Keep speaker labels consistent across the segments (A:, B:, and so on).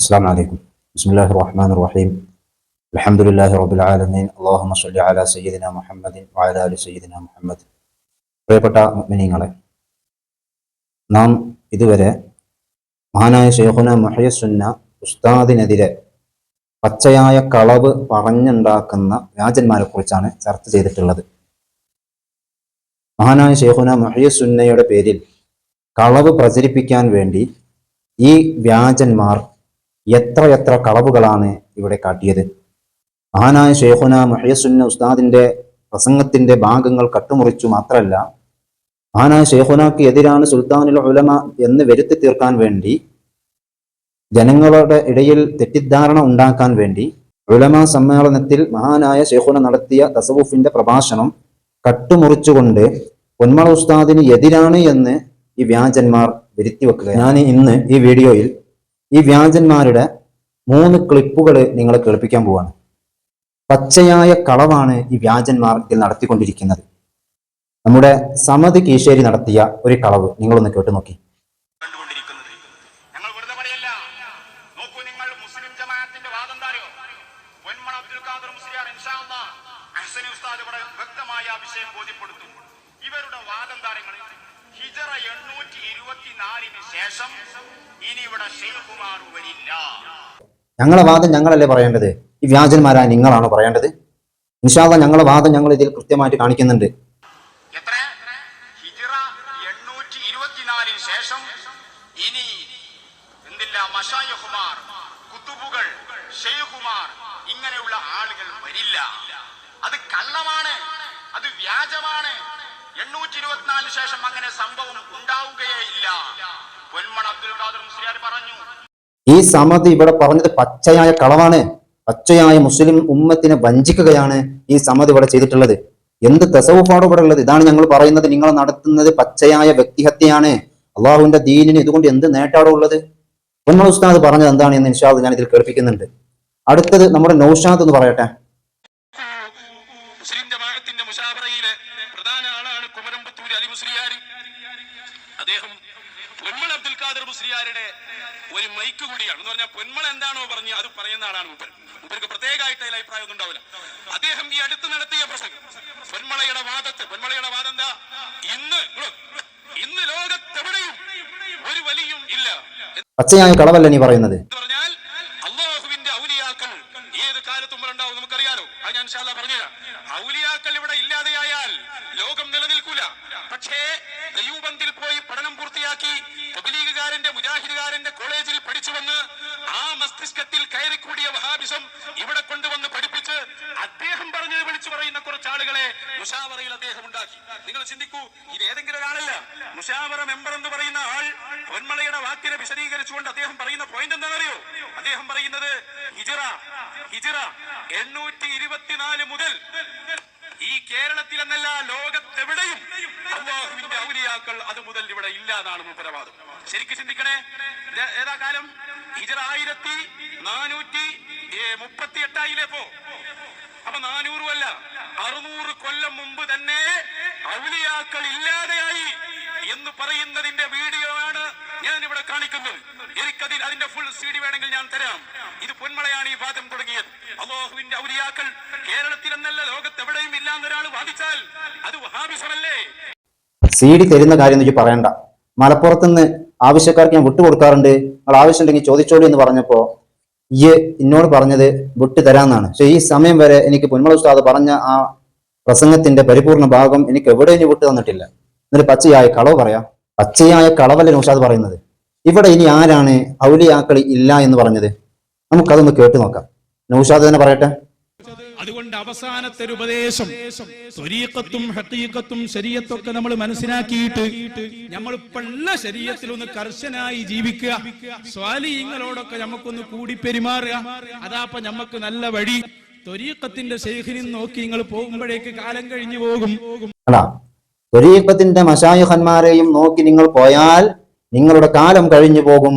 A: السلام عليكم. بسم الله الرحمن الرحيم. الحمد لله رب العالمين. اللهم صل على سيدنا محمد وعلى آل سيدنا محمد. പ്രിയപ്പെട്ട മുഅ്മിനീങ്ങളെ, നാം ഇതുവരെ മഹാനായ ശൈഖുന മുഹയ്യസുന്ന ഉസ്താദിനെതിരെ പച്ചയായ കളവ് പറഞ്ഞുണ്ടാക്കുന്ന വ്യാജന്മാരെ കുറിച്ചാണ് ചർച്ച ചെയ്തിട്ടുള്ളത്. മഹാനായ ശൈഖുന മുഹയ്യസുന്നയുടെ പേരിൽ കളവ് പ്രചരിപ്പിക്കാൻ വേണ്ടി ഈ വ്യാജന്മാർ എത്ര കളവുകളാണ് ഇവിടെ കാട്ടിയത്. മഹാനായ ശൈഖുന മുഹയ്യസുന്ന ഉസ്താദിന്റെ പ്രസംഗത്തിന്റെ ഭാഗങ്ങൾ കട്ടുമുറിച്ചു മാത്രമല്ല, മഹാനായ ശൈഖുനാക്ക് എതിരാണ് സുൽത്താനുൽ ഉലമ എന്ന് വരുത്തി തീർക്കാൻ വേണ്ടി, ജനങ്ങളുടെ ഇടയിൽ തെറ്റിദ്ധാരണ ഉണ്ടാക്കാൻ വേണ്ടി ഉലമ സമ്മേളനത്തിൽ മഹാനായ ശൈഖുന നടത്തിയ തസവുഫിന്റെ പ്രഭാഷണം കട്ടുമുറിച്ചുകൊണ്ട് പൊന്മള ഉസ്താദിന് എതിരാണ് എന്ന് ഈ വ്യാജന്മാർ വരുത്തി വെക്കുക. ഞാൻ ഇന്ന് ഈ വീഡിയോയിൽ ഈ വ്യാജന്മാരുടെ 3 ക്ലിപ്പുകൾ നിങ്ങളെ കേൾപ്പിക്കാൻ പോവാണ്. പച്ചയായ കളവാണ് ഈ വ്യാജന്മാർ ഇതിൽ നടത്തിക്കൊണ്ടിരിക്കുന്നത്. നമ്മുടെ സമദ് കീശേരി നടത്തിയ ഒരു കളവ് നിങ്ങളൊന്ന് കേട്ടു നോക്കി.
B: ഇവരുടെ വാദന്താരങ്ങൾ ഹിജറ 824 ശേഷം ഇനി ഇവിടെ ശൈഖുമാർ വരില്ല.
A: ഞങ്ങളെ വാദം ഞങ്ങളല്ലേ പറയേണ്ടത്? ഈ വ്യാജന്മാരായ നിങ്ങളാണോ പറയേണ്ടത്? ഇൻഷാ അല്ലാഹ് ഞങ്ങളെ വാദം ഞങ്ങൾ ഇതിൽ കൃത്യമായിട്ട് കാണിക്കുന്നുണ്ട്.
B: എത്ര ഹിജറ 824 ശേഷം ഇനി എന്തില്ല മശായിഖുമാർ, കുതുബുകൾ, ശൈഖുമാർ ഇങ്ങനെയുള്ള ആളുകൾ വരില്ല. അത് കള്ളമാണ്, അത് വ്യാജമാണ്. 824 ശേഷം അങ്ങനെ സംഭവം ഉണ്ടാവുകയേ ഇല്ല. പൊന്മള അബ്ദുൽ ഖാദർ മുസ്ലിയാർ പറഞ്ഞു.
A: ഈ സമദ് ഇവിടെ പറഞ്ഞത് പച്ചയായ കളവാണ്. പച്ചയായ മുസ്ലിം ഉമ്മത്തിനെ വഞ്ചിക്കുകയാണ് ഈ സമദ് ഇവിടെ ചെയ്തിട്ടുള്ളത്. എന്ത് തസവുഫാണ് ഇവിടെ ഉള്ളത്? ഇതാണ് ഞങ്ങൾ പറയുന്നത്. നിങ്ങൾ നടത്തുന്നത് പച്ചയായ വ്യക്തിഹത്യയാണ്. അള്ളാഹുവിന്റെ ദീനിന് ഇതുകൊണ്ട് എന്ത് നേട്ടാണോ ഉള്ളത്? പൊന്മള ഉസ്താദ് പറഞ്ഞത് എന്താണ് എന്ന് ഇൻഷാ അല്ലാഹ് ഞാൻ ഇതിൽ കേൾപ്പിക്കുന്നുണ്ട്. അടുത്തത് നമ്മുടെ നൗഷാദ് എന്ന് പറയട്ടെ.
B: മുസ്ലിം ജമാഅത്തിന്റെ മുശാവറയിലെ പ്രധാന ആളാണ് കുമരമ്പത്തൂർ അലി മുസ്ലിയാർ. അദ്ദേഹം പൊന്മള അബ്ദുൽ ഖാദർ മുസ്ലിയാരുടെ ഒരു മൈക്ക് കൂടിയാണ്. എന്ന് പറഞ്ഞാൽ പൊന്മള എന്താണോ പറഞ്ഞ് അത് പറയുന്ന ആളാണ് മൂപ്പർക്ക് പ്രത്യേകമായിട്ട് അതിൽ അഭിപ്രായം ഒന്നും ഉണ്ടാവില്ല. അദ്ദേഹം ഈ അടുത്ത് നടത്തിയ പ്രസംഗം പൊന്മളയുടെ വാദം എന്താ? ഇന്ന് ലോകത്തെവിടെയും ഒരു വലിയും ഇല്ല.
A: പച്ചയായ കളവല്ല നീ പറയുന്നത്.
B: പറഞ്ഞാൽ അല്ലാഹുവിന്റെ ഔലിയാക്കൾ ഏത് കാലത്തും ഉണ്ടാവും, നമുക്കറിയാലോ. അത് ഞാൻ ഇൻഷാ അല്ലാഹ് പറഞ്ഞുതരാം. ഔലിയാക്കൾ ഇവിടെ ഇല്ലാതെയായാൽ ലോകം നിലനിൽക്കൂല. പക്ഷേ ദയൂബന്തിൽ പോയി പഠനം പൂർത്തിയാക്കി തബ്ലീഗുകാരന്റെ മുജാഹിദുകാരന്റെ കോളേജിൽ പഠിച്ചു വന്ന് ആ മസ്തിഷ്കത്തിൽ കയറിക്കൂടിയ വഹാബിസം ഇവിടെ കൊണ്ടുവന്ന് പഠിപ്പിച്ച് അദ്ദേഹം പറഞ്ഞത് വിളിച്ചു പറയുന്ന കുറച്ച് ആളുകളെ മുശാവറയിൽ അദ്ദേഹം ഉണ്ടാക്കി. നിങ്ങൾ ചിന്തിക്കൂ, ഇത് ഏതെങ്കിലും ഒരാളല്ല. മുശാവറ മെമ്പർ എന്ന് പറയുന്ന ആൾ പൊന്മളയുടെ വാക്കിനെ വിശദീകരിച്ചുകൊണ്ട് അദ്ദേഹം പറയുന്ന പോയിന്റ് എന്താണെന്നറിയോ? അദ്ദേഹം പറയുന്നത് ഹിജറ 824 മുതൽ ഈ കേരളത്തിൽ എന്നല്ല ലോകത്തെവിടെയും അല്ലാഹുവിന്റെ ഔലിയാക്കൾ അത് മുതൽ ഇവിടെ ഇല്ലാതാണ് മൂപ്പരവാദം. ശരിക്കും ചിന്തിക്കണേ. ഏതാ കാലം? ഹിജറ 1438 അപ്പൊ 400 അല്ല, 600 കൊല്ലം മുമ്പ് തന്നെ ഔലിയാക്കൾ ഇല്ലാതെയായി എന്ന് പറയുന്നതിന്റെ വീഡിയോ ആണ് ഞാൻ ഇവിടെ കാണിക്കുന്നത്. എനിക്കതിൽ അതിന്റെ ഫുൾ CD വേണമെങ്കിൽ ഞാൻ തരാം. ഇത് പൊന്മളയാണ് ഈ വാദം തുടങ്ങിയത്. അല്ലാഹുവിന്റെ ഔലിയാക്കൾ കേരളത്തിൽ എന്നല്ല ലോകത്തെവിടെയും ഇല്ല എന്നൊരാൾ വാദിച്ചാൽ അത് വഹാബിസമല്ലേ?
A: CD തരുന്ന കാര്യം എന്ന് പറയണ്ട. മലപ്പുറത്തുനിന്ന് ആവശ്യക്കാർക്ക് ഞാൻ വിട്ടുകൊടുക്കാറുണ്ട്, നിങ്ങൾ ആവശ്യമുണ്ടെങ്കിൽ ചോദിച്ചോളൂ എന്ന് പറഞ്ഞപ്പോ ഈ എന്നോട് പറഞ്ഞത് വിട്ടു തരാന്നാണ്. പക്ഷെ ഈ സമയം വരെ എനിക്ക് പൊന്മള ഉസ്താദ് പറഞ്ഞ ആ പ്രസംഗത്തിന്റെ പരിപൂർണ ഭാഗം എനിക്ക് എവിടെ ഇനി വിട്ടു തന്നിട്ടില്ല. എന്നിട്ട് പച്ചയായ കളവ് പറയാം. പച്ചയായ കളവല്ലേ നൗഷാദ് പറയുന്നത്? ഇവിടെ ഇനി ആരാണ് ഔലിയാക്കൾ ഇല്ല എന്ന് പറഞ്ഞത്? നമുക്കതൊന്ന് കേട്ടു നോക്കാം. നൗഷാദ് തന്നെ പറയട്ടെ.
C: അതുകൊണ്ട് അവസാനത്തെ ഒരു ഉപദേശം, ത്വരീഖത്തും ഹഖീഖത്തും ശരീഅത്തൊക്കെ നമ്മൾ മനസ്സിലാക്കിയിട്ട് നമ്മൾ പള്ള ശരീഅത്തിൽ ഒന്ന് കർശനായി ജീവിക്കുക. സ്വാലിഹീങ്ങളോടൊക്കെ നമുക്കൊന്ന് കൂടി പെരുമാറുക. അതാപ്പ നമുക്ക് നല്ല വഴി. ത്വരീഖത്തിന്റെ ശൈഖിനെ നോക്കി നിങ്ങൾ പോകുമ്പോഴേക്ക് കാലം കഴിഞ്ഞു പോകും.
A: ത്വരീഖത്തിന്റെ മശായിഖന്മാരെയും നോക്കി നിങ്ങൾ പോയാൽ നിങ്ങളുടെ കാലം കഴിഞ്ഞു പോകും.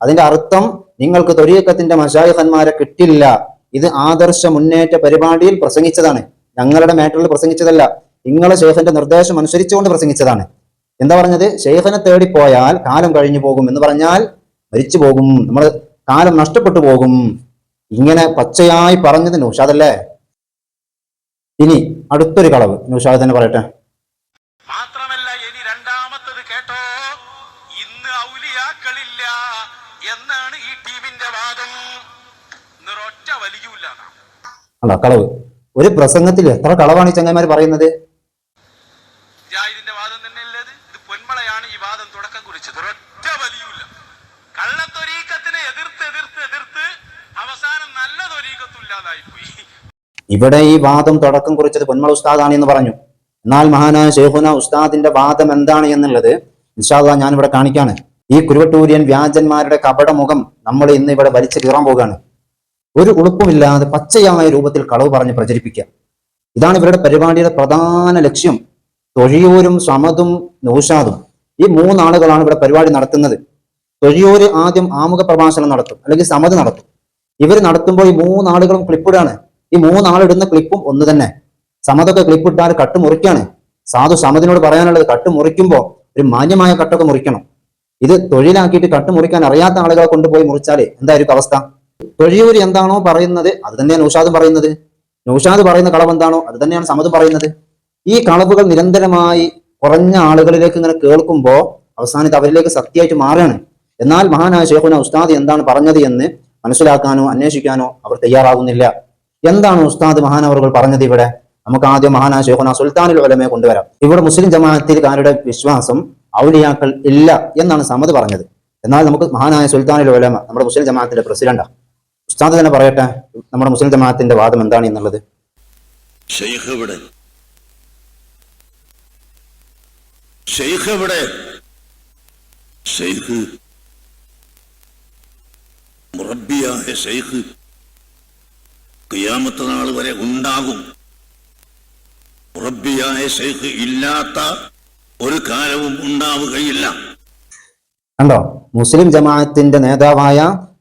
A: അതിന്റെ അർത്ഥം നിങ്ങൾക്ക് ത്വരീഖത്തിന്റെ മശായിഖന്മാരെ കിട്ടില്ല. ഇത് ആദർശ മുന്നേറ്റ പരിപാടിയിൽ പ്രസംഗിച്ചതാണ്, ഞങ്ങളുടെ മാറ്ററിൽ പ്രസംഗിച്ചതല്ല. നിങ്ങളെ ശൈഖിന്റെ നിർദ്ദേശം അനുസരിച്ചുകൊണ്ട് പ്രസംഗിച്ചതാണ്. എന്താ പറഞ്ഞത്? ശൈഖിനെ തേടിപ്പോയാൽ കാലം കഴിഞ്ഞു പോകും എന്ന് പറഞ്ഞാൽ മരിച്ചു പോകും. നമ്മൾ കാലം നഷ്ടപ്പെട്ടു പോകും. ഇങ്ങനെ പച്ചയായി പറഞ്ഞത് നൗഷാദല്ലേ. ഇനി അടുത്തൊരു കളവ് നൗഷാദ് തന്നെ പറയട്ടെ.
B: മാത്രമല്ല ഇനി രണ്ടാമത്തത് കേട്ടോ, ഇന്ന് ഔലിയാക്കളില്ല എന്നാണ് ഈ ടീമിന്റെ വാദം. ഒറ്റ വലിയൂല്ല.
A: അല്ല കളവ്. ഒരു പ്രസംഗത്തിൽ എത്ര കളവാണ് ഈ ചങ്ങന്മാർ പറയുന്നത്.
B: മുജാഹിദിന്റെ വാദം തന്നെയല്ലേ ഇത്? പൊന്മളയാണ് ഈ വാദം തുടക്കം കുറിച്ചത്. ഒറ്റ വലിയൂല്ല. കള്ളത്തൊരീക്കത്തിനെ എതിർത്ത് അവസാനം നല്ല തൊരീക്കത്തില്ലാതായി പോയി.
A: ഇവിടെ ഈ വാദം തുടക്കം കുറിച്ചത് പൊന്മള ഉസ്താദാണ് എന്ന് പറഞ്ഞു. എന്നാൽ മഹാനായ ശൈഖുന ഉസ്താദിന്റെ വാദം എന്താണ് എന്നുള്ളത് ഇൻഷാ അല്ലാഹ് ഞാൻ ഇവിടെ കാണിക്കാണ്. ഈ കുരുവട്ടൂരിയൻ വ്യാജന്മാരുടെ കപടമുഖം നമ്മൾ ഇന്ന് ഇവിടെ വലിച്ചു കീറാൻ പോകുകയാണ്. ഒരു ഉളുപ്പുമില്ലാതെ പച്ചയായ രൂപത്തിൽ കളവ് പറഞ്ഞ് പ്രചരിപ്പിക്കുക. ഇതാണ് ഇവരുടെ പരിപാടിയുടെ പ്രധാന ലക്ഷ്യം. തൊഴിയൂരും സമതും നൗഷാദും ഈ മൂന്നാളുകളാണ് ഇവിടെ പരിപാടി നടത്തുന്നത്. തൊഴിയൂര് ആദ്യം ആമുഖ പ്രഭാഷണം നടത്തും, അല്ലെങ്കിൽ സമത് നടത്തും. ഇവർ നടത്തുമ്പോൾ ഈ മൂന്നാളുകളും ക്ലിപ്പിടാണ്. ഈ മൂന്നാളിടുന്ന ക്ലിപ്പും ഒന്ന് തന്നെ. സമതൊക്കെ ക്ലിപ്പിട്ടാൽ കട്ട് മുറിക്കാണ്. സാധു സമതിനോട് പറയാനുള്ളത്, കട്ട് മുറിക്കുമ്പോൾ ഒരു മാന്യമായ കട്ടൊക്കെ മുറിക്കണം. ഇത് തൊഴിലാക്കിയിട്ട് കട്ട് മുറിക്കാൻ അറിയാത്ത ആളുകളെ കൊണ്ടുപോയി മുറിച്ചാലേ എന്തായിരിക്കും അവസ്ഥ? തൊഴിയൂര് എന്താണോ പറയുന്നത് അത് തന്നെയാണ് നൗഷാദും പറയുന്നത്. നൗഷാദ് പറയുന്ന കളവ് എന്താണോ അത് തന്നെയാണ് സമത് പറയുന്നത്. ഈ കളവുകൾ നിരന്തരമായി കുറഞ്ഞ ആളുകളിലേക്ക് ഇങ്ങനെ കേൾക്കുമ്പോൾ അവസാനത്ത് അവരിലേക്ക് സത്യമായിട്ട് മാറുകയാണ്. എന്നാൽ മഹാനായ ശൈഖുന ഉസ്താദ് എന്താണ് പറഞ്ഞത് എന്ന് മനസ്സിലാക്കാനോ അന്വേഷിക്കാനോ അവർ തയ്യാറാകുന്നില്ല. എന്താണ് ഉസ്താദ് മഹാനവറുകൾ പറഞ്ഞത് ഇവിടെ? നമുക്ക് ആദ്യം മഹാനായ ശൈഖുന സുൽത്താനുൽ ഉലമയെ കൊണ്ടുവരാം. ഇവിടെ മുസ്ലിം ജമാഅത്തിൽക്കാരുടെ വിശ്വാസം ഔലിയാക്കൾ ഇല്ല എന്നാണ് സമത് പറഞ്ഞത്. എന്നാൽ നമുക്ക് മഹാനായ സുൽത്താനുൽ ഉലമ നമ്മുടെ മുസ്ലിം ജമാഅത്തിന്റെ പ്രസിഡന്റാണ്, ഉസ്താദ് തന്നെ പറയട്ടെ നമ്മുടെ മുസ്ലിം ജമാഅത്തിന്റെ വാദം എന്താണ് എന്നുള്ളത്.
D: ഷെയ്ഖ് എവിടെ? ഷെയ്ഖ് മുറബ്ബിയായ ഷെയ്ഖ് ഖിയാമത്ത് നാൾ വരെ ഉണ്ടാകും. മുറബ്ബിയായ ഷെയ്ഖ് ഇല്ലാത്ത ഒരു കാലവും ഉണ്ടാവുകയില്ല.
A: കണ്ടോ, മുസ്ലിം ജമാഅത്തിന്റെ നേതാവായ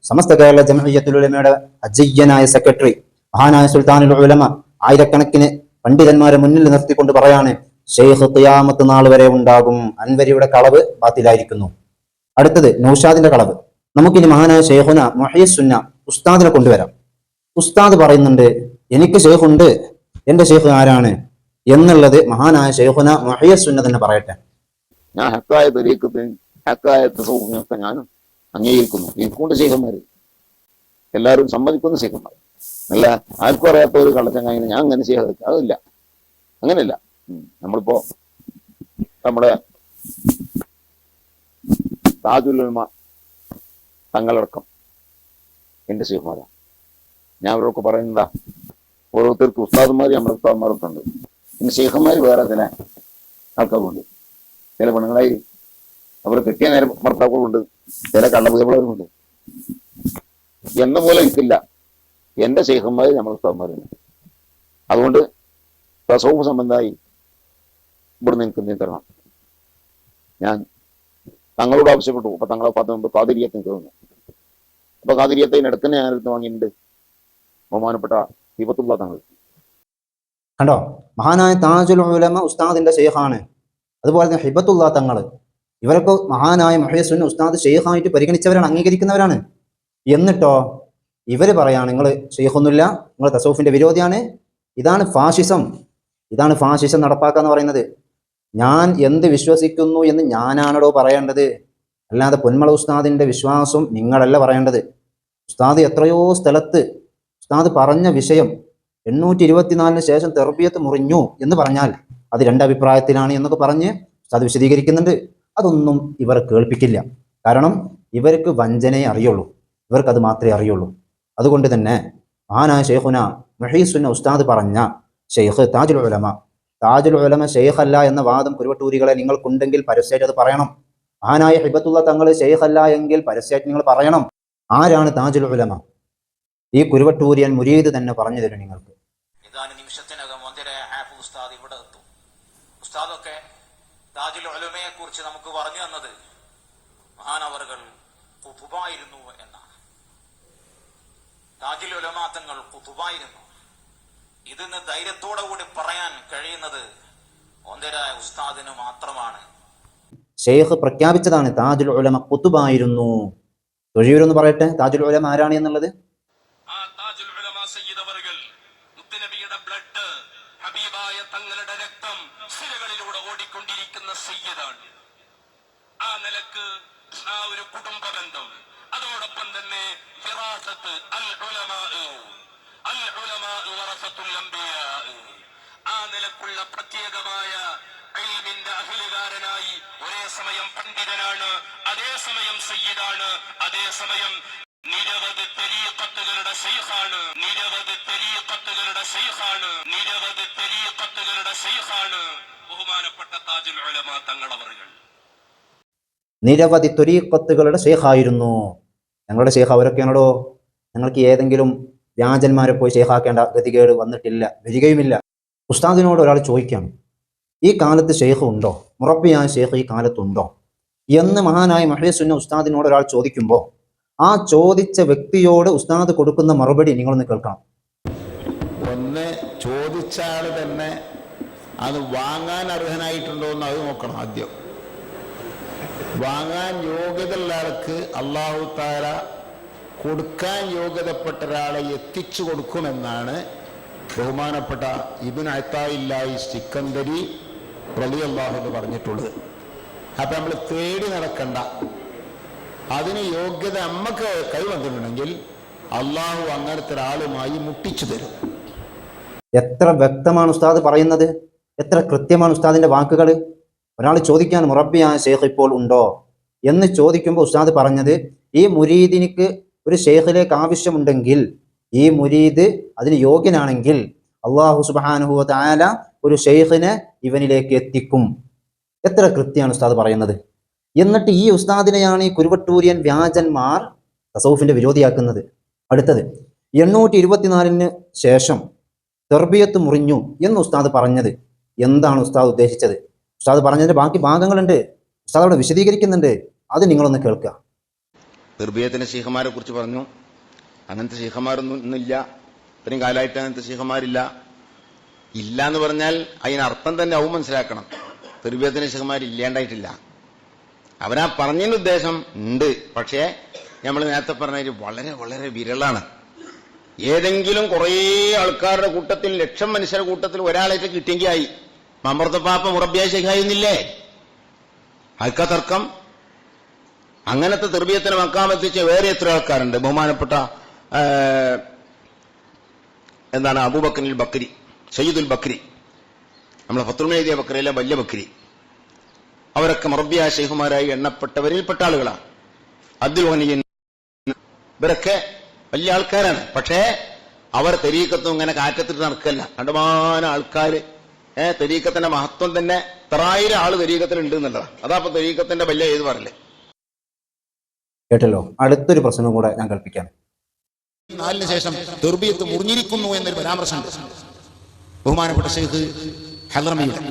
A: സമസ്ത കേരള ജംഇയ്യത്തുൽ ഉലമയുടെ അജയ്യനായ സെക്രട്ടറി മഹാനായ സുൽത്താനുൽ ഉലമ ആയിരക്കണക്കിന് പണ്ഡിതന്മാരെ മുന്നിൽ നിർത്തിക്കൊണ്ട് പറയാണ്, ഷെയ്ഖ് ഖിയാമത്ത് നാൾ വരെ ഉണ്ടാകും. അൻവരിയുടെ കളവ് ബാത്തിലായിരിക്കുന്നു. അടുത്തത് നൗഷാദിന്റെ കളവ്. നമുക്കിനി മഹാനായ ശൈഖുന മുഹയ്യിസുന്ന ഉസ്താദിനെ കൊണ്ടുവരാം. ഉസ്താദ് പറയുന്നുണ്ട്, എനിക്ക് ഷെയ്ഖുണ്ട്, എന്റെ ഷെയ്ഖ് ആരാണ് എന്നുള്ളത് മഹാനായ ശൈഖുന മുഹയ്യിസുന്ന തന്നെ പറയട്ടെ.
E: ഞാൻ ഹക്കായ തരീക്കത്തിന് ഹക്കായ തസവ്വുഫിനൊക്കെ ഞാൻ അംഗീകരിക്കുന്നു. എനിക്കൊണ്ട് ശൈഖന്മാര് എല്ലാവരും സമ്മതിക്കുന്ന ശൈഖന്മാർ അല്ല. ആർക്കും അറിയാത്ത ഒരു കള്ളച്ചങ്ങായിനെ ഞാൻ അങ്ങനെ ചെയ്യാതെ അതില്ല, അങ്ങനെയല്ല. നമ്മളിപ്പോ നമ്മുടെ താജുൽ ഉലമ തങ്ങളടക്കം എന്റെ ശൈഖന്മാരാണ്. ഞാൻ അവരൊക്കെ പറയുന്നതാ, ഓരോരുത്തർക്ക് ഉസ്താദന്മാർ നമ്മുടെ ഉസ്താദന്മാരൊക്കെ ഉണ്ട്. പിന്നെ ശൈഖന്മാർ വേറെ ചില ആൾക്കാരുണ്ട്. ചില പെണ്ണുങ്ങളായി അവർ കെട്ടിയ നേരം ഭർത്താക്കളുണ്ട്, ചില കള്ളപുതകളുണ്ട്. എന്ന പോലെ എനിക്കില്ല. എന്റെ ശൈഖന്മാർ നമ്മുടെ ഉസ്താദന്മാരുണ്ട്. അതുകൊണ്ട് തസവ്വുഫ് സംബന്ധമായി ഇവിടുന്ന് എനിക്ക് എന്തെങ്കിലും തരണം. ഞാൻ തങ്ങളോട് ആവശ്യപ്പെട്ടു. അപ്പൊ തങ്ങളെ മുമ്പ് ഖാദിരിയത്തിന് കയറുന്നു. അപ്പൊ ഖാദിരിയത്തിന് ഇടത്തന്നെ ഞാനെടുത്ത് വാങ്ങിയിട്ടുണ്ട് ബഹുമാനപ്പെട്ട ഹിബത്തുള്ള തങ്ങൾ.
A: കണ്ടോ, മഹാനായ താജുൽ ഉലമ ഉസ്താദിന്റെ ഷെയ്ഖാണ്. അതുപോലെ തന്നെ ഹിബത്തുള്ള തങ്ങൾ, ഇവരൊക്കെ മഹാനായ മുഹയ്യിസുന്ന ഉസ്താദ് ഷെയ്ഖായിട്ട് പരിഗണിച്ചവരാണ്, അംഗീകരിക്കുന്നവരാണ്. എന്നിട്ടോ ഇവര് പറയാണ്, നിങ്ങൾ ഷെയ്ഖൊന്നുമില്ല, നിങ്ങൾ തസവ്വുഫിന്റെ വിരോധിയാണ്. ഇതാണ് ഫാഷിസം. ഇതാണ് ഫാഷിസം നടപ്പാക്കാന്ന് പറയുന്നത്. ഞാൻ എന്ത് വിശ്വസിക്കുന്നു എന്ന് ഞാനാണോ പറയേണ്ടത്, അല്ലാതെ പൊന്മള ഉസ്താദിന്റെ വിശ്വാസം നിങ്ങളല്ല പറയേണ്ടത്. ഉസ്താദ് എത്രയോ സ്ഥലത്ത് ഉസ്താദ് പറഞ്ഞ വിഷയം 824 ശേഷം തെർബിയത്ത് മുറിഞ്ഞു എന്ന് പറഞ്ഞാൽ അത് രണ്ടഭിപ്രായത്തിലാണ് എന്നൊക്കെ പറഞ്ഞ് ഉസ്താദ് വിശദീകരിക്കുന്നുണ്ട്. അതൊന്നും ഇവർ കേൾപ്പിക്കില്ല. കാരണം ഇവർക്ക് വഞ്ചനയെ അറിയുള്ളൂ, ഇവർക്കത് മാത്രമേ അറിയുള്ളൂ. അതുകൊണ്ട് തന്നെ മഹാനായ ശൈഖുന മുഹയ്യിസുന്ന ഉസ്താദ് പറഞ്ഞ ഷെയ്ഖ് താജുൽ ഉലമ ഷെയ്ഖ് അല്ല എന്ന വാദം കുരുവട്ടൂരികളെ നിങ്ങൾക്കുണ്ടെങ്കിൽ പരസ്യമായിട്ട് അത് പറയണം. മഹാനായ ഹിബത്തുള്ള തങ്ങൾ ഷെയ്ഖ് അല്ല എങ്കിൽ പരസ്യമായിട്ട് നിങ്ങൾ പറയണം. ആരാണ് താജുൽ ഉലമ? ഈ കുരുവട്ടൂരിയൻ മുരീദ് തന്നെ പറഞ്ഞു തരും നിങ്ങൾക്ക്.
F: ഏതാനും നിമിഷത്തിനകം വന്ധ്യരായ ഹാഫിദ് ഉസ്താദ് ഇവിടെ എത്തും. ഉസ്താദൊക്കെ താജുൽ ഉലമയെ കുറിച്ച് നമുക്ക് പറഞ്ഞു തന്നത് മഹാനവറുകൾ ഖുതുബായിരുന്നു എന്നാണ്. താജുൽ ഉലമ തങ്ങൾ ഖുതുബായിരുന്നു. ഇതിന്ന് ധൈര്യത്തോടു കൂടി പറയാൻ കഴിയുന്നത് വന്ധ്യരായ ഉസ്താദിന് മാത്രമാണ്.
A: ഷെയ്ഖ് പ്രഖ്യാപിച്ചതാണ് താജുൽ ഉലമ ഖുതുബായിരുന്നു. തൊഴിയൂരൊന്ന് പറയട്ടെ താജുൽ ഉലമ ആരാണ് എന്നുള്ളത്.
B: ആ താജുൽ ഉലമ സയ്യിദ് അവർകൾ മുത്തുനബിയുടെ ബ്ലഡ്, ഹബീബായ തങ്ങളുടെ രക്തം സിരകളിലൂടെ ഓടിക്കൊണ്ടിരിക്കുന്ന സയ്യിദാണ്. ആ നിലക്ക് ആ ഒരു കുടുംബ ബന്ധം, അതോടൊപ്പം തന്നെ ഫിറാസത്ത്, അൽ ഉലമാ വറസത്തുൽ അംബിയാ, ആ നിലക്കുള്ള പ്രത്യേകമായ ഇൽമിന്റെ അഹ്ലുകാരനായി ഒരേ സമയം പണ്ഡിതനാണ്, അതേസമയം സയ്യിദാണ്, അതേസമയം നിരവധി തരീഖത്തുകളുടെ ശൈഖാണ്, നിരവധി തരീഖത്തുകളുടെ ശൈഖാണ്, നിരവധി തരീഖത്തുകളുടെ ശൈഖാണ് ബഹുമാനപ്പെട്ട താജുൽ ഉലമ തങ്ങളവറുകൾ.
A: നിരവധി ത്വരീഖത്തുകളുടെ ഷെയ്ഖായിരുന്നു. ഞങ്ങളുടെ ഷെയ്ഖ് അവരൊക്കെയാണോ? ഞങ്ങൾക്ക് ഏതെങ്കിലും വ്യാജന്മാരെ പോയി ഷെയ്ഖാക്കേണ്ട ഗതികേട് വന്നിട്ടില്ല, വരികയുമില്ല. ഉസ്താദിനോട് ഒരാൾ ചോദിക്കുകയാണ്, ഈ കാലത്ത് ഷെയ്ഖ് ഉണ്ടോ, മുറബ്ബിയായ ഷെയ്ഖ് ഈ കാലത്തുണ്ടോ എന്ന് മഹാനായ മഹ്യസുന്ന ഉസ്താദിനോട് ഒരാൾ ചോദിക്കുമ്പോൾ ആ ചോദിച്ച വ്യക്തിയോട് ഉസ്താദ് കൊടുക്കുന്ന മറുപടി നിങ്ങളൊന്ന് കേൾക്കണം.
E: ഒന്ന് ചോദിച്ച ആള് തന്നെ അത് വാങ്ങാൻ അർഹനായിട്ടുണ്ടോ എന്ന് അത് നോക്കണം ആദ്യം. വാങ്ങാൻ യോഗ്യതയുള്ള ആൾക്ക് അല്ലാഹു തആല കൊടുക്കാൻ യോഗ്യതപ്പെട്ട ഒരാളെ എത്തിച്ചു കൊടുക്കുമെന്നാണ് ബഹുമാനപ്പെട്ട ഇബ്നു അത്താഇല്ലാഹി സിക്കന്ദരി റളിയല്ലാഹു അൻഹു പറഞ്ഞിട്ടുള്ളത്. അപ്പം നമ്മൾ തേടി നടക്കണ്ട, അതിന് യോഗ്യത നമുക്ക് കൈവന്നിട്ടുണ്ടെങ്കിൽ അള്ളാഹു അങ്ങനത്തെ ഒരാളുമായി മുട്ടിച്ചു തരും.
A: എത്ര വ്യക്തമാണ് ഉസ്താദ് പറയുന്നത്, എത്ര കൃത്യമാണ് ഉസ്താദിന്റെ വാക്കുകൾ. ഒരാൾ ചോദിക്കാൻ മുറബ്ബിയായ ഷെയ്ഖ് ഇപ്പോൾ ഉണ്ടോ എന്ന് ചോദിക്കുമ്പോൾ ഉസ്താദ് പറഞ്ഞത്, ഈ മുരീദിനിക്ക് ഒരു ഷെയ്ഖിലേക്ക് ആവശ്യമുണ്ടെങ്കിൽ, ഈ മുരീദ് അതിന് യോഗ്യനാണെങ്കിൽ അള്ളാഹു സുബ്ഹാനഹു വ തആല ഒരു ഷെയ്ഖിനെ ഇവനിലേക്ക് എത്തിക്കും. എത്ര കൃത്യമാണ് ഉസ്താദ് പറയുന്നത്. എന്നിട്ട് ഈ ഉസ്താദിനെയാണ് ഈ കുരുവട്ടൂരിയൻ വ്യാജന്മാർ തസൗഫിന്റെ വിരോധിയാക്കുന്നത്. അടുത്തത് 824 ശേഷം തെർബിയത്ത് മുറിഞ്ഞു എന്ന് ഉസ്താദ് പറഞ്ഞത് എന്താണ് ഉസ്താദ് ഉദ്ദേശിച്ചത്? ഉസ്താദ് പറഞ്ഞതിന്റെ ബാക്കി ഭാഗങ്ങളുണ്ട്, ഉസ്താദ് അവിടെ വിശദീകരിക്കുന്നുണ്ട്, അത് നിങ്ങളൊന്ന് കേൾക്കുക.
E: തെർബിയത്തിന്റെ ശൈഖന്മാരെ കുറിച്ച് പറഞ്ഞു. അങ്ങനത്തെ ശൈഖന്മാരൊന്നും ഇന്നില്ല, ഇത്രയും കാലമായിട്ട് അങ്ങനത്തെ ശൈഖന്മാരില്ല. ഇല്ല എന്ന് പറഞ്ഞാൽ അതിനർത്ഥം തന്നെ ആവും മനസ്സിലാക്കണം. തെർബിയത്തിന്റെ ശൈഖന്മാർ ഇല്ലാണ്ടായിട്ടില്ല. അവരാ പറഞ്ഞതിന്റെ ഉദ്ദേശം ഉണ്ട്, പക്ഷേ നമ്മൾ നേരത്തെ പറഞ്ഞതിൽ വളരെ വളരെ വിരളാണ്. ഏതെങ്കിലും കുറേ ആൾക്കാരുടെ കൂട്ടത്തിൽ, ലക്ഷം മനുഷ്യരുടെ കൂട്ടത്തിൽ ഒരാളായിട്ട് കിട്ടിയെങ്കിൽ ആയി. മമർത്തപ്പാപ്പ മുറബ്ബിയായ ശൈഖായിരുന്നില്ലേ? ആർക്കാ തർക്കം? അങ്ങനത്തെ തെർബിയത്തിന് മക്കാമെത്തിച്ച വേറെ എത്ര ആൾക്കാരുണ്ട്. ബഹുമാനപ്പെട്ട എന്താണ് അബൂബക്കറിൽ ബക്രി, സയ്യിദുൽ ബക്രി, നമ്മളെ ഫത്റുൽ എഴുതിയ ബക്രിയിലെ വലിയ ബക്രി, അവരൊക്കെ മുറബ്ബിയായ ശൈഖുമാരായി എണ്ണപ്പെട്ടവരിൽപ്പെട്ട ആളുകളാണ്. അബ്ദുൽ ഗനിയൻ, ഇവരൊക്കെ വലിയ ആൾക്കാരാണ്. പക്ഷേ അവർ തെരീക്കത്തും ഇങ്ങനെ കാറ്റത്തിട്ട് നടക്കല്ല. കണ്ടമാനം ആൾക്കാര് തെരീക്കത്തിന്റെ മഹത്വം തന്നെ 1000 ആള് തെരീക്കത്തിലുണ്ട് എന്നുള്ളതാണ്. അതാപ്പൊ തെരീക്കത്തിന്റെ വലിയ ഏത് പറയല്ലേ.
A: കേട്ടല്ലോ. അടുത്തൊരു പ്രശ്നം കൂടെ ഞാൻ കൽപ്പിക്കാം.
G: 4 ശേഷം തെർബിയത്ത് മുറിഞ്ഞിരിക്കുന്നു എന്നൊരു പരാമർശമുണ്ട് ബഹുമാനപ്പെട്ട ശൈഖ് ഹളറമിയുടെ.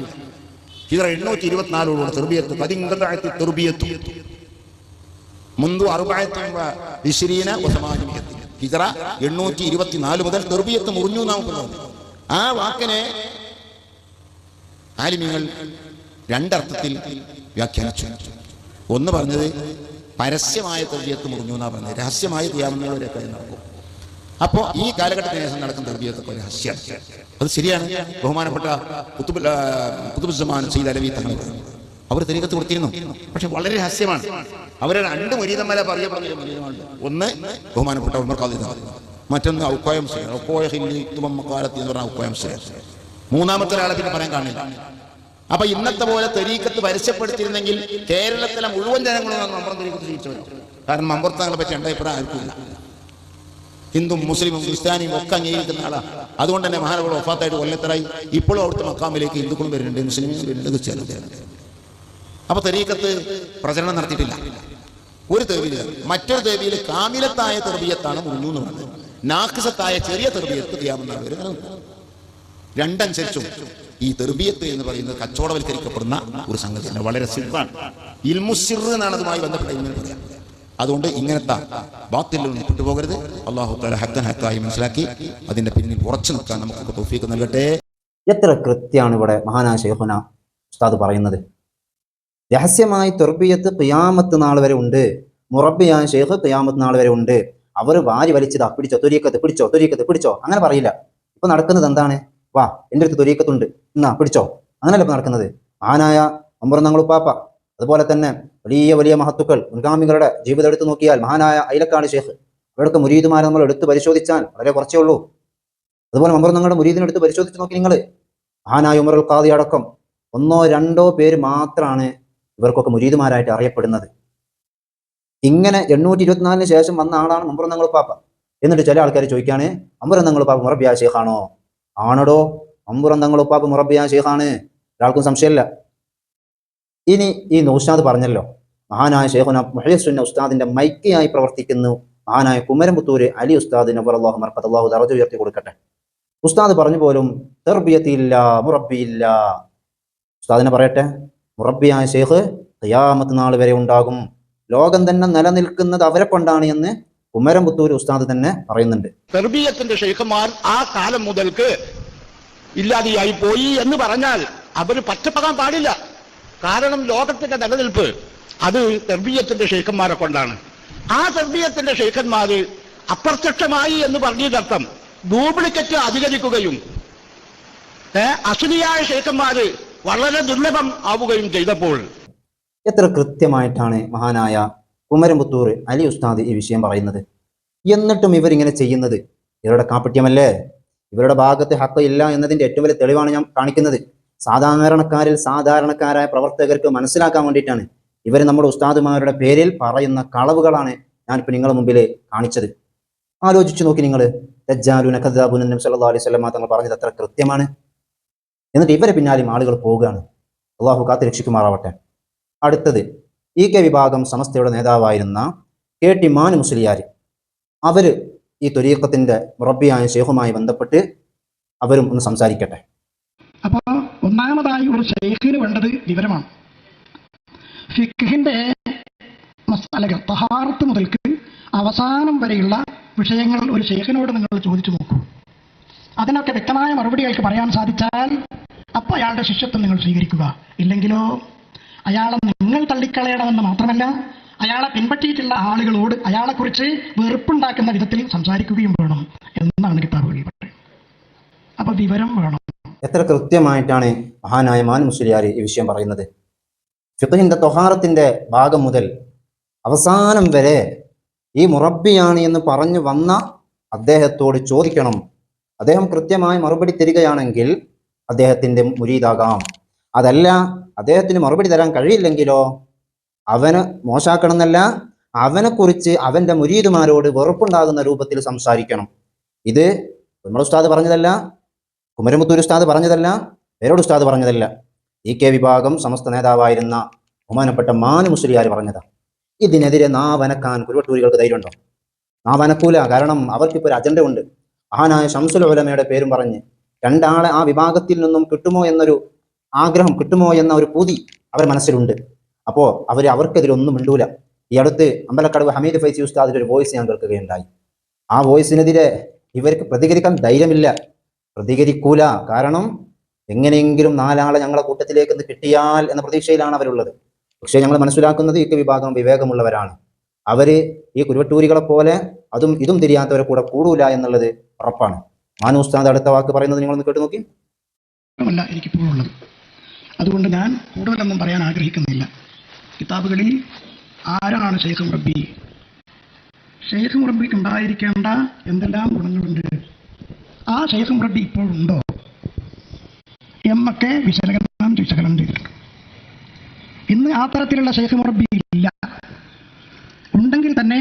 G: ഹിജ്റ 824 തെർബിയത്ത് പതിങ്കതായത്തി തെർബിയത്തു മുൻപ് 24 ഹിജ്റ 824 മുതൽ തെർബിയത്ത് മുറിഞ്ഞു നാം പറയുന്നത്. ആ വാക്കിനെ ആലിമീങ്ങൾ രണ്ടർത്ഥത്തിൽ വ്യാഖ്യാനിച്ചു. ഒന്ന് പറഞ്ഞത് പരസ്യമായ തെർബിയത്ത് മുറിഞ്ഞു എന്നാ പറഞ്ഞത്, രഹസ്യമായ ചെയ്യാവുന്നവരൊക്കെ നടക്കും. അപ്പോൾ ഈ കാലഘട്ടത്തിന് ശേഷം നടക്കുന്ന തെർബിയത്തൊക്കെ രഹസ്യമാണ്. അത് ശരിയാണ്. ബഹുമാനപ്പെട്ട കുതുബുസ്സമാൻ സയ്യിദ് അലവി തങ്ങൾ അവർ തെരീക്കത്ത് കൊടുത്തിരുന്നു, പക്ഷെ വളരെ രഹസ്യമാണ്. അവരെ 2 മുരീദന്മാരെ പറയപ്പെടുന്ന മുരീദന്മാരുണ്ട്. ഒന്ന് ബഹുമാനപ്പെട്ട ഉമർ ഖാദി, മറ്റൊന്ന് ഔക്കോയം സയ്യിദ്, ഔക്കോയത്തി എന്ന് പറഞ്ഞ ഔക്കോയം സയ്യിദ്. മൂന്നാമത്തെ ഒരാളെ പിന്നെ പറയാൻ കാണില്ല. അപ്പൊ ഇന്നത്തെ പോലെ തെരീക്കത്ത് പരസ്യപ്പെടുത്തിയിരുന്നെങ്കിൽ കേരളത്തിലെ മുഴുവൻ ജനങ്ങളും മമ്പുറം തെരീക്കത്ത് സ്വീകരിച്ചവരും. കാരണം മമ്പുറത്തങ്ങളെ പറ്റി എൻ്റെ അഭിപ്രായം ആർക്കില്ല. ഹിന്ദുവും മുസ്ലിമും ക്രിസ്ത്യാനിയും ഒക്കെ അംഗീകരിക്കുന്ന ആളാണ്. അതുകൊണ്ട് തന്നെ മഹാനവൾ വഫാത്തായിട്ട് കൊല്ലത്തരായി. ഇപ്പോഴും അവിടുത്തെ മക്കാമിലേക്ക് ഹിന്ദുക്കളും വരുന്നുണ്ട്, മുസ്ലിമും വരുന്നുണ്ട്, ക്രിസ്ത്യാനും വരുന്നുണ്ട്. അപ്പൊ തെരീക്കത്ത് പ്രചരണം നടത്തിയിട്ടില്ല. ഒരു തെർബിയ, മറ്റൊരു തെർബിയിൽ കാമിലത്തായ തെർബിയത്താണ് മുറിഞ്ഞു എന്ന് പറഞ്ഞത്. നാക്കിസത്തായ ചെറിയ തെർബിയത്ത് ചെയ്യാമെന്നാണ് വരുന്നത്. രണ്ടനുസരിച്ചും ഈ തെർബിയത്ത് എന്ന് പറയുന്നത് കച്ചവടവൽക്കരിക്കപ്പെടുന്ന ഒരു സംഗതിയാണ്. വളരെ സിറാണ്, ഇൽമുസിർ എന്നാണ് അതുമായി ബന്ധപ്പെട്ട ഇങ്ങനെ പറയാം. അതുകൊണ്ട് ഇങ്ങനത്തെ ബാത്തിലൊന്നും വിട്ടുപോകരുത്. അല്ലാഹു തആല ഹഖൻ ഹഖായി മനസ്സിലാക്കി അതിന്റെ പിന്നിൽ ഉറച്ചു നിൽക്കാൻ നമുക്ക് തൗഫീഖ് നൽകട്ടെ.
A: എത്ര കൃത്യമാണ് ഇവിടെ മഹാനായ ശൈഖുന ഉസ്താദ് പറയുന്നത്. രഹസ്യമായി തെർബിയത്ത് ഖിയാമത്ത് നാൾ വരെ ഉണ്ട്. മുറബിയായ ഷെയ്ഖ് ഖിയാമത്ത് നാൾ വരെ ഉണ്ട്, അവർ വാരി വലിച്ചതാ പിടിച്ചോ ത്വരീക്കത്ത് പിടിച്ചോ ത്വരീക്കത്ത് പിടിച്ചോ, അങ്ങനെ പറയില്ല. ഇപ്പൊ നടക്കുന്നത് എന്താണ്? വാ എൻ്റെ അടുത്ത് ത്വരീക്കത്തുണ്ട് എന്നാ പിടിച്ചോ, അങ്ങനല്ല ഇപ്പൊ നടക്കുന്നത്. മഹാനായ അമ്പറന്നങ്ങളുപ്പാപ്പ, അതുപോലെ തന്നെ വലിയ വലിയ മഹത്തുക്കൾ മുൻഗാമികളുടെ ജീവിതം എടുത്തു നോക്കിയാൽ മഹാനായ ഐലക്കാട് ഷെയ്ഖ്, അവരുടെ മുരീദുമാരെ നമ്മൾ എടുത്ത് പരിശോധിച്ചാൽ വളരെ കുറച്ചേ ഉള്ളൂ. അതുപോലെ അമ്പറന്നങ്ങളുടെ മുരീദിനെടുത്ത് പരിശോധിച്ച് നോക്കി നിങ്ങൾ, മഹാനായ ഉമറുൽ ഖാദി അടക്കം 1-2 പേര് മാത്രമാണ് ഇവർക്കൊക്കെ മുരീദുമാരായിട്ട് അറിയപ്പെടുന്നത്. ഇങ്ങനെ 824 ശേഷം വന്ന ആളാണ് അമ്പറന്നങ്ങളുപ്പാപ്പ. എന്നിട്ട് ചില ആൾക്കാർ ചോദിക്കാണ്, അമ്പറന്നങ്ങളുപ്പാപ്പ മുറബിയായ ഷെയ്ഖാണോ? ആണടോ, അമ്പറന്നങ്ങളുപ്പാപ്പ മുറബിയായ ഷെയ്ഖാണ്, ഒരാൾക്കും സംശയമില്ല. ഇനി ഈ നൗഷാദ് പറഞ്ഞല്ലോ, മഹാനായ ഷെയ്ഖുന മുഹയ്യസുന്ന ഉസ്താദിന്റെ മൈക്കിയായി പ്രവർത്തിക്കുന്നു മഹാനായ കുമരംപുത്തൂര് അലി ഉസ്താദ് നവ്വറല്ലാഹു മർഖദഹു, അല്ലാഹു ദറജ ഉയർത്തി കൊടുക്കട്ടെ. ഉസ്താദ് പറഞ്ഞു പോലും തർബിയത്തില്ല മുറബിയില്ല. ഉസ്താദിനെ പറയട്ടെ, മുറബിയായ ഷെയ്ഖ് ഖിയാമത്ത് നാൾ വരെ ഉണ്ടാകും, ലോകം തന്നെ നിലനിൽക്കുന്നത് അവരെ കൊണ്ടാണ് എന്ന് കുമരംപുത്തൂർ ഉസ്താദ് തന്നെ പറയുന്നുണ്ട്.
H: തെർബിയത്തിന്റെ ഷെയ്ഖുമാർ ആ കാലം മുതൽക്ക് ഇല്ലാതെയായി പോയി എന്ന് പറഞ്ഞാൽ അവർ പറ്റപ്പെടാൻ പാടില്ല. കാരണം ലോകത്തിന്റെ നിലനിൽപ്പ് അത് തെർബിയത്തിന്റെ ഷെയ്ഖന്മാരെ കൊണ്ടാണ്. ആ തെർബിയത്തിന്റെ ഷെയ്ഖന്മാര് അപ്രത്യക്ഷമായി എന്ന് പറഞ്ഞതിനർത്ഥം ഡ്യൂപ്ലിക്കറ്റ് അധികരിക്കുകയും അസുലിയായ ഷെയ്ഖന്മാര് വളരെ ദുർലഭം ആവുകയും ചെയ്തപ്പോൾ
A: എത്ര കൃത്യമായിട്ടാണ് മഹാനായ കുമരംപുത്തൂർ അലി ഉസ്താദ് ഈ വിഷയം പറയുന്നത്. എന്നിട്ടും ഇവരിങ്ങനെ ചെയ്യുന്നത് ഇവരുടെ കാപ്പട്യമല്ലേ? ഇവരുടെ ഭാഗത്ത് ഹക്ക് ഇല്ല എന്നതിന്റെ ഏറ്റവും വലിയ തെളിവാണ് ഞാൻ കാണിക്കുന്നത്. സാധാരണക്കാരിൽ സാധാരണക്കാരായ പ്രവർത്തകർക്ക് മനസ്സിലാക്കാൻ വേണ്ടിയിട്ടാണ് ഇവർ നമ്മുടെ ഉസ്താദുമാരുടെ പേരിൽ പറയുന്ന കളവുകളാണ് ഞാനിപ്പോൾ നിങ്ങളുടെ മുമ്പിൽ കാണിച്ചത്. ആലോചിച്ചു നോക്കി നിങ്ങൾ, ദജ്ജാലുന കദ്ദാബുന നബി സല്ലല്ലാഹു അലൈഹി വസല്ലം തങ്ങൾ പറഞ്ഞത് എത്ര കൃത്യമാണ്. എന്നിട്ട് ഇവരെ പിന്നാലെയും ആളുകൾ പോവുകയാണ്. അള്ളാഹു കാത്ത് രക്ഷിക്കുമാറാവട്ടെ. അടുത്തത് EK വിഭാഗം സമസ്തയുടെ നേതാവായിരുന്ന KT മാനു മുസ്ലിയാർ, അവര് ഈ ത്വരീഖത്തിന്റെ മുറബിയായ ഷെയ്ഖുമായി ബന്ധപ്പെട്ട് അവരും ഒന്ന് സംസാരിക്കട്ടെ.
I: അപ്പോൾ ഒന്നാമതായി ഒരു ഷെയ്ഖിന് വേണ്ടത് വിവരമാണ്. ഫിഖ്ഹിന്റെ മസാലകൾ തഹാറത്ത് മുതൽക്ക് അവസാനം വരെയുള്ള വിഷയങ്ങൾ ഒരു ഷെയ്ഖിനോട് നിങ്ങൾ ചോദിച്ചു നോക്കൂ. അതിനൊക്കെ വ്യക്തമായ മറുപടി അയാൾക്ക് പറയാൻ സാധിച്ചാൽ അപ്പോൾ അയാളുടെ ശിഷ്യത്വം നിങ്ങൾ സ്വീകരിക്കുക. ഇല്ലെങ്കിലോ അയാളെ നിങ്ങൾ തള്ളിക്കളയണമെന്ന് മാത്രമല്ല, അയാളെ പിൻപറ്റിയിട്ടുള്ള ആളുകളോട് അയാളെക്കുറിച്ച് വെറുപ്പുണ്ടാക്കുന്ന വിധത്തിൽ സംസാരിക്കുകയും വേണം എന്നാണ് കിതാബുകളിൽ പറയുന്നത്. അപ്പൊ വിവരം വേണം.
A: എത്ര കൃത്യമായിട്ടാണ് മഹാനായ മാനു മുസ്ലിയാർ ഈ വിഷയം പറയുന്നത്. ഫിഖ്ഹിന്റെ ത്വഹാറത്തിന്റെ ഭാഗം മുതൽ അവസാനം വരെ ഈ മുറബിയാണ് എന്ന് പറഞ്ഞു വന്ന അദ്ദേഹത്തോട് ചോദിക്കണം. അദ്ദേഹം കൃത്യമായി മറുപടി തരികയാണെങ്കിൽ അദ്ദേഹത്തിന്റെ മുരീദാകാം. അതല്ല, അദ്ദേഹത്തിന് മറുപടി തരാൻ കഴിയില്ലെങ്കിലോ അവന് മോശാക്കണം എന്നല്ല, അവനെക്കുറിച്ച് അവന്റെ മുരീദുമാരോട് വെറുപ്പുണ്ടാകുന്ന രൂപത്തിൽ സംസാരിക്കണം. ഇത് നമ്മുടെ ഉസ്താദ് പറഞ്ഞതല്ല, കുമരംപുത്തൂർ ഉസ്താദ് പറഞ്ഞതല്ല, വേറൊരു ഉസ്താദ് പറഞ്ഞതല്ല, EK വിഭാഗം സമസ്ത നേതാവായിരുന്ന ബഹുമാനപ്പെട്ട മാനു മുസ്ലിയാർ പറഞ്ഞതാണ്. ഇതിനെതിരെ നാവനക്കാൻ കുരുവട്ടൂരികൾക്ക് ധൈര്യമുണ്ടോ? നാവനക്കൂല. കാരണം അവർക്കിപ്പോൾ ഒരു അജണ്ട ഉണ്ട്. മഹാനായ ശംസുൽ ഉലമയുടെ പേരും പറഞ്ഞ് രണ്ടാളെ ആ വിഭാഗത്തിൽ നിന്നും കിട്ടുമോ എന്നൊരു ആഗ്രഹം, കിട്ടുമോ എന്ന ഒരു പൂതി അവരുടെ മനസ്സിലുണ്ട്. അപ്പോൾ അവർക്കെതിരെ ഒന്നും മിണ്ടൂല. ഈ അടുത്ത് അമ്പലക്കടവ് ഹമീദ് ഫൈസി ഉസ്താദിന്റെ ഒരു വോയിസ് ഞാൻ കേൾക്കുകയുണ്ടായി. ആ വോയിസിനെതിരെ ഇവർക്ക് പ്രതികരിക്കാൻ ധൈര്യമില്ല, പ്രതികരിക്കൂല. കാരണം എങ്ങനെയെങ്കിലും 4 ആളെ ഞങ്ങളെ കൂട്ടത്തിലേക്ക് ഒന്ന് കിട്ടിയാൽ എന്ന പ്രതീക്ഷയിലാണ് അവരുള്ളത്. പക്ഷേ ഞങ്ങൾ മനസ്സിലാക്കുന്നത് EK വിഭാഗം വിവേകമുള്ളവരാണ്. അവര് ഈ കുരുവട്ടൂരികളെ പോലെ അതും ഇതും തിരിയാത്തവരെ കൂടെ കൂടൂല എന്നുള്ളത് ഉറപ്പാണ്. മാനു ഉസ്താദ് അടുത്ത വാക്ക് പറയുന്നത് നിങ്ങളൊന്ന് കേട്ടു നോക്കി.
I: എനിക്കിപ്പോഴുള്ളത്, അതുകൊണ്ട് ഞാൻ കൂടുതലൊന്നും പറയാൻ ആഗ്രഹിക്കുന്നില്ല. കിതാബുകളിൽ ആരാണ് ഷെയ്ഖ് മുറബി, ഷെയ്ഖ് മുറബിക്ക് ഉണ്ടായിരിക്കേണ്ട എന്തെല്ലാം ഗുണങ്ങളുണ്ട്, ആ ഷെയ്ഖ് മുറബി ഇപ്പോഴുണ്ടോ എന്നൊക്കെ വിശകലനം ചെയ്തിട്ടുണ്ട്. ഇന്ന് ആ തരത്തിലുള്ള ഷെയ്ഖ് മുറബി ഇല്ല. ഉണ്ടെങ്കിൽ തന്നെ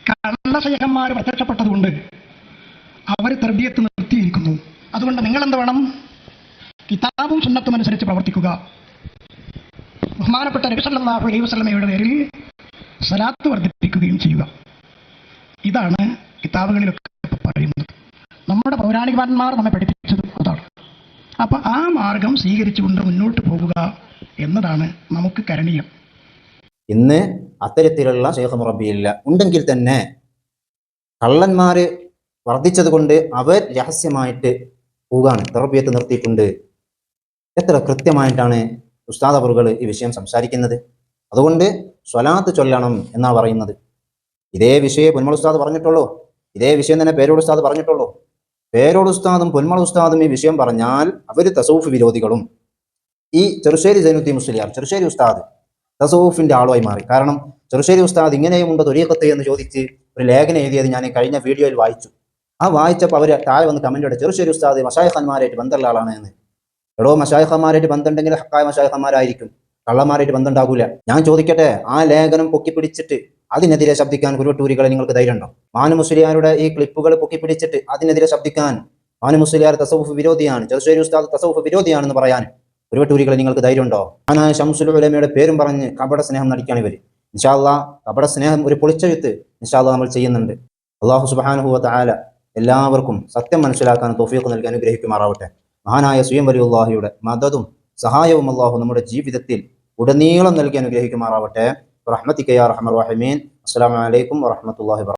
I: കള്ള ഷെയ്ഖന്മാർ പ്രത്യക്ഷപ്പെട്ടതുകൊണ്ട് അവർ തർബിയത്ത് നിർത്തിയിരിക്കുന്നു. അതുകൊണ്ട് നിങ്ങൾ എന്ത് വേണം? കിതാബും സുന്നത്തും അനുസരിച്ച് പ്രവർത്തിക്കുക. ബഹുമാനപ്പെട്ട നബി സല്ലല്ലാഹു അലൈഹി വസല്ലമയുടെ പേരിൽ സലാത്ത് വർദ്ധിപ്പിക്കുകയും ചെയ്യുക. ഇതാണ് കിതാബുകളിലൊക്കെ പറയുന്നത്. നമ്മുടെ പൗരാണികന്മാർ നമ്മെ പഠിപ്പിച്ചത് അതാണ്. അപ്പൊ ആ മാർഗം സ്വീകരിച്ചുകൊണ്ട് മുന്നോട്ട് പോകുക എന്നതാണ് നമുക്ക് കരണീയം.
A: ഇന്ന് അത്തരത്തിലുള്ള ഷെയ്ഖ് മുറബിയില്ല. ഉണ്ടെങ്കിൽ തന്നെ കള്ളന്മാര് വർദ്ധിച്ചത് കൊണ്ട് അവർ രഹസ്യമായിട്ട് പോവുകയാണ്, തർബിയത്ത് നിർത്തിയിട്ടുണ്ട്. എത്ര കൃത്യമായിട്ടാണ് ഉസ്താദ് അവറുകൾ ഈ വിഷയം സംസാരിക്കുന്നത്. അതുകൊണ്ട് സ്വലാത്ത് ചൊല്ലണം എന്നാ പറയുന്നത്. ഇതേ വിഷയം പൊന്മൾ ഉസ്താദ് പറഞ്ഞിട്ടുള്ളൂ. ഇതേ വിഷയം തന്നെ പേരോട് ഉസ്താദ് പറഞ്ഞിട്ടുള്ളൂ. പേരോട് ഉസ്താദും പൊന്മൾ ഉസ്താദും ഈ വിഷയം പറഞ്ഞാൽ അവർ തസൗഫ് വിരോധികളും. ഈ ചെറുശ്ശേരി സൈനുദ്ദീൻ മുസ്ലിയാർ, ചെറുശ്ശേരി ഉസ്താദ് തസൗഫിന്റെ ആളുമായി മാറി. കാരണം ചെറുശ്ശേരി ഉസ്താദ് ഇങ്ങനെയുമുണ്ട് ത്വരീഖത്ത് എന്ന് ചോദിച്ച് ഒരു ലേഖനം എഴുതിയത് ഞാൻ കഴിഞ്ഞ വീഡിയോയിൽ വായിച്ചു. ആ വായിച്ചപ്പോൾ അവർ താഴെ വന്ന് കമന്റ് ഇട്ട് ചെറുശ്ശേരി ഉസ്താദ് മശായിഖന്മാരായിട്ട് ബന്ധമുള്ള ആളാണ് എന്ന്. എടോ, മശായിഖന്മാരായിട്ട് ബന്ധമുണ്ടെങ്കിൽ ഹക്കായ മശായിഖന്മാരായിരിക്കും, കള്ളന്മാരായിട്ട് ബന്ധം ഉണ്ടാകൂല. ഞാൻ ചോദിക്കട്ടെ, ആ ലേഖനം പൊക്കിപ്പിടിച്ചിട്ട് അതിനെതിരെ ശബ്ദിക്കാൻ കുരുവട്ടൂരികളെ നിങ്ങൾക്ക് ധൈര്യമുണ്ടോ? മാനു മുസ്ലിയാരുടെ ഈ ക്ലിപ്പുകൾ പൊക്കിപ്പിടിച്ചിട്ട് അതിനെതിരെ ശബ്ദിക്കാൻ മാനു മുസ്ലിയാർ തസൗഫ് വിരോധിയാണ്, ചെറുശ്ശേരി ഉസ്താദ് തസൗഫ് വിരോധിയാണെന്ന് പറയാൻ കുരുവട്ടൂരികളെ നിങ്ങൾക്ക് ധൈര്യമുണ്ടോ? ആനായ ശംസുൽ ഉലമയുടെ പേരും പറഞ്ഞ് കപട സ്നേഹം നടിക്കാണ് ഇവർ. ഇൻഷാ അല്ലാഹ് കപട സ്നേഹം ഒരു പൊളിച്ചെഴുത്ത് ഇൻഷാ അല്ലാഹ് നമ്മൾ ചെയ്യുന്നുണ്ട്. അല്ലാഹു സുബ്ഹാനഹു വ തആല എല്ലാവർക്കും സത്യം മനസ്സിലാക്കാൻ തൗഫീഖ് നൽകി അനുഗ്രഹിക്കുമാറാവട്ടെ. മഹാനായ സുയം വലിയുള്ളാഹിയുടെ മദദും സഹായവും അല്ലാഹു നമ്മുടെ ജീവിതത്തിൽ ഉടനീളം നൽകി അനുഗ്രഹിക്കുമാറാവട്ടെ. റഹ്മതിക യാ അർഹമർ റഹീമീൻ. അസ്സലാമു അലൈക്കും വറഹ്മത്തുള്ളാഹി വബറകാതുഹു.